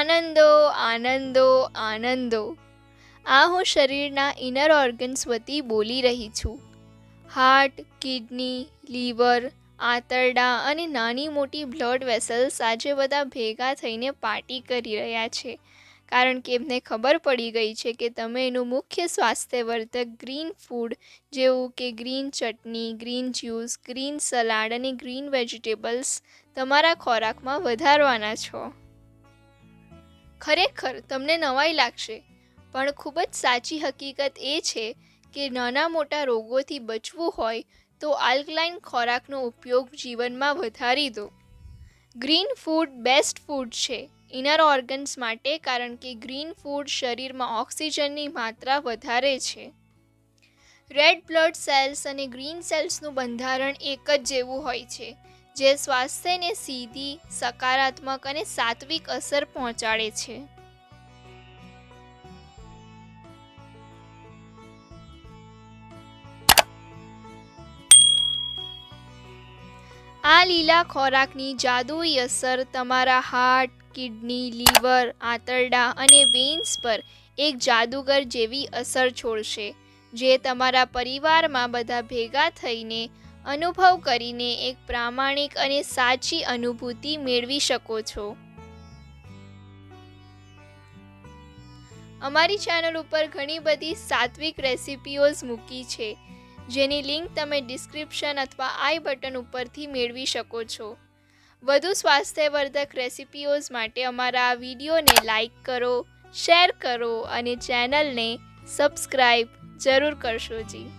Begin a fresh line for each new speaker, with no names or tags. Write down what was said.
આનંદો આનંદો આનંદો. આ હું શરીરના ઇનર ઓર્ગન્સ વતી બોલી રહી છું. હાર્ટ, કિડની, લીવર, આંતરડા અને નાની મોટી બ્લડ વેસલ્સ આજે બધા ભેગા થઈને પાર્ટી કરી રહ્યા છે, કારણ કે એમને ખબર પડી ગઈ છે કે તમે એનું મુખ્ય સ્વાસ્થ્યવર્ધક ગ્રીન ફૂડ જેવું કે ગ્રીન ચટણી, ગ્રીન જ્યુસ, ગ્રીન સલાડ અને ગ્રીન વેજીટેબલ્સ તમારા ખોરાકમાં વધારવાના છો. ખરેખર તમને નવાઈ લાગશે, પણ ખૂબ જ સાચી હકીકત એ છે કે નાના મોટા રોગોથી બચવું હોય તો આલ્કલાઇન ખોરાકનો ઉપયોગ જીવનમાં વધારી દો. ગ્રીન ફૂડ બેસ્ટ ફૂડ છે ઇનર ઓર્ગન્સ માટે, કારણ કે ગ્રીન ફૂડ શરીરમાં ઓક્સિજનની માત્રા વધારે છે. રેડ બ્લડ સેલ્સ અને ગ્રીન સેલ્સનું બંધારણ એક જ જેવું હોય છે, જે સ્વાસ્થ્યને સીધી, સકારાત્મક અને સાત્વિક અસર પહોંચાડે છે. આ લીલા ખોરાકની જાદુઈ અસર તમારા હાર્ટ, કિડની, લીવર, આંતરડા અને વેન્સ પર એક જાદુગર જેવી અસર છોડશે, જે તમારા પરિવારમાં બધા ભેગા થઈને અનુભવ કરીને એક પ્રામાણિક અને સાચી અનુભૂતિ મેળવી શકો છો. અમારી ચેનલ ઉપર ઘણી બધી સાત્વિક રેસિપીઓઝ મૂકી છે, જેની લિંક તમે ડિસ્ક્રિપ્શન અથવા આઈ બટન ઉપરથી મેળવી શકો છો. વધુ સ્વાસ્થ્યવર્ધક રેસિપીઓઝ માટે અમારા આ વિડીયોને લાઈક કરો, શેર કરો અને ચેનલને સબસ્ક્રાઈબ જરૂર કરશો જી.